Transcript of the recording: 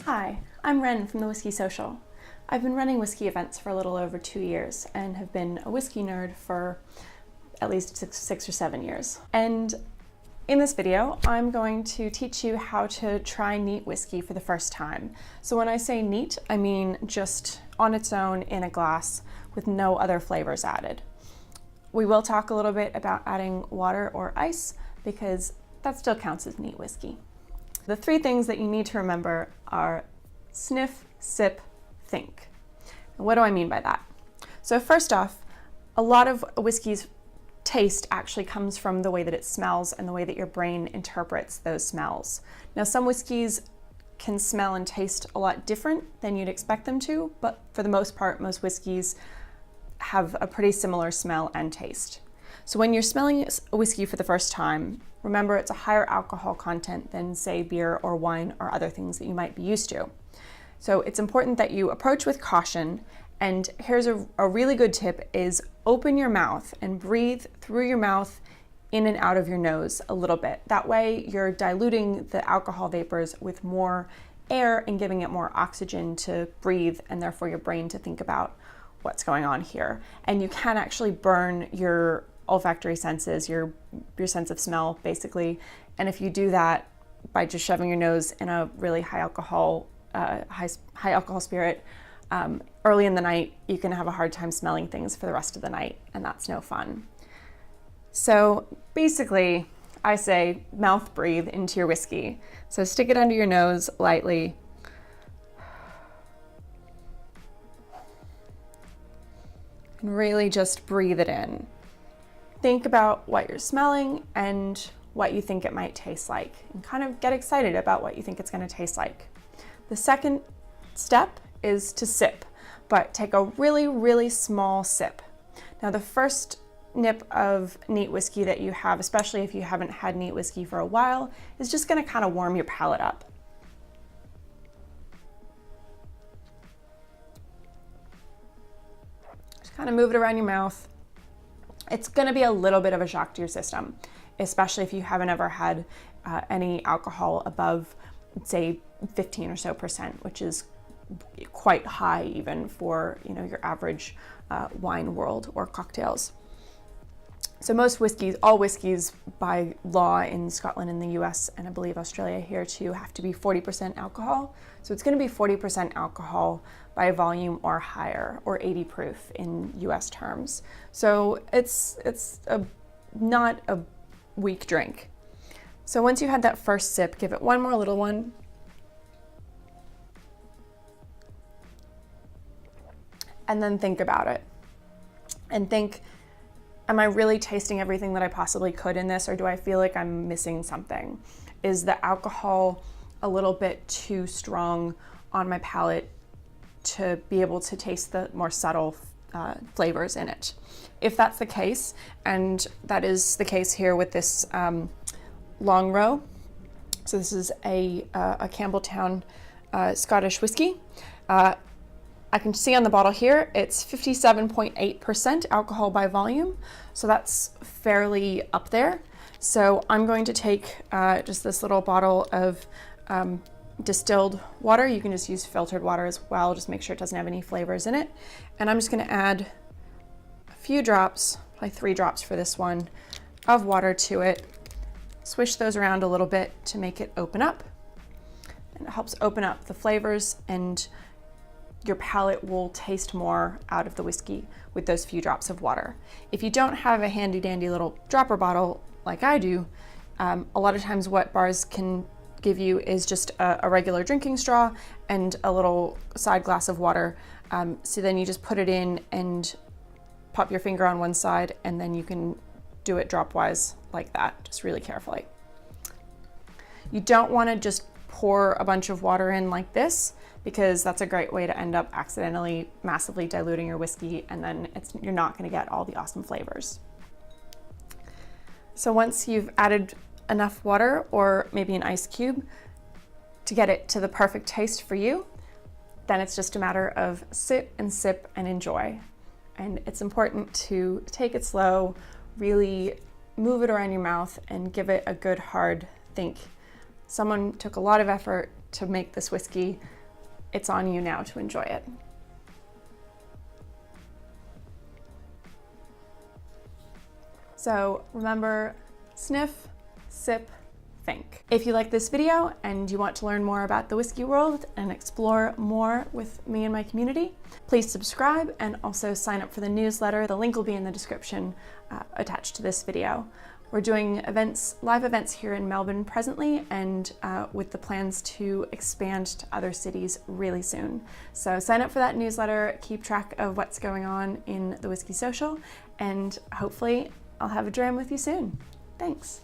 Hi, I'm Ren from the Whisky Social. I've been running whiskey events for a little over 2 years and have been a whiskey nerd for at least six or 7 years. And in this video, I'm going to teach you how to try neat whiskey for the first time. So when I say neat, I mean just on its own in a glass with no other flavors added. We will talk a little bit about adding water or ice because that still counts as neat whiskey. The 3 things that you need to remember are sniff, sip, think. And what do I mean by that? So first off, a lot of whiskey's taste actually comes from the way that it smells and the way that your brain interprets those smells. Now, some whiskeys can smell and taste a lot different than you'd expect them to, but for the most part, most whiskeys have a pretty similar smell and taste. So when you're smelling a whiskey for the first time, remember it's a higher alcohol content than, say, beer or wine or other things that you might be used to. So it's important that you approach with caution, and here's a really good tip is open your mouth and breathe through your mouth in and out of your nose a little bit. That way you're diluting the alcohol vapors with more air and giving it more oxygen to breathe, and therefore your brain to think about what's going on here. And you can actually burn your olfactory senses, your sense of smell, basically. And if you do that by just shoving your nose in a really high alcohol spirit early in the night, you can have a hard time smelling things for the rest of the night, and that's no fun. So basically, I say mouth breathe into your whiskey. So stick it under your nose lightly. And really just breathe it in. Think about what you're smelling and what you think it might taste like, and kind of get excited about what you think it's going to taste like. The second step is to sip, but take a really, really small sip. Now, the first nip of neat whiskey that you have, especially if you haven't had neat whiskey for a while, is just going to kind of warm your palate up. Just kind of move it around your mouth. It's going to be a little bit of a shock to your system, especially if you haven't ever had any alcohol above, say, 15 or so percent, which is quite high even for your average wine world or cocktails. So most whiskeys, all whiskeys by law in Scotland and the US, and I believe Australia here too, have to be 40% alcohol. So it's going to be 40% alcohol by volume or higher, or 80 proof in US terms. So it's not a weak drink. So once you had that first sip, give it one more little one. And then think about it. And think, am I really tasting everything that I possibly could in this, or do I feel like I'm missing something? Is the alcohol a little bit too strong on my palate to be able to taste the more subtle flavors in it? If that's the case, and that is the case here with this long row, so this is a Campbelltown Scottish whiskey. I can see on the bottle here, it's 57.8% alcohol by volume, so that's fairly up there. So I'm going to take just this little bottle of distilled water. You can just use filtered water as well, just make sure it doesn't have any flavors in it. And I'm just going to add a few drops, probably 3 drops for this one, of water to it. Swish those around a little bit to make it open up. And it helps open up the flavors, and your palate will taste more out of the whiskey with those few drops of water. If you don't have a handy dandy little dropper bottle like I do, a lot of times what bars can give you is just a regular drinking straw and a little side glass of water. So then you just put it in and pop your finger on one side, and then you can do it dropwise like that, just really carefully. You don't want to just pour a bunch of water in like this, because that's a great way to end up accidentally massively diluting your whiskey, and then you're not going to get all the awesome flavors. So once you've added enough water, or maybe an ice cube, to get it to the perfect taste for you, then it's just a matter of sit and sip and enjoy. And it's important to take it slow, really move it around your mouth and give it a good hard think Someone took a lot of effort to make this whiskey. It's on you now to enjoy it. So remember, sniff, sip, think. If you like this video and you want to learn more about the whiskey world and explore more with me and my community, please subscribe and also sign up for the newsletter. The link will be in the description attached to this video. We're doing live events here in Melbourne presently, and with the plans to expand to other cities really soon. So sign up for that newsletter, keep track of what's going on in the Whisky Social, and hopefully I'll have a dram with you soon. Thanks.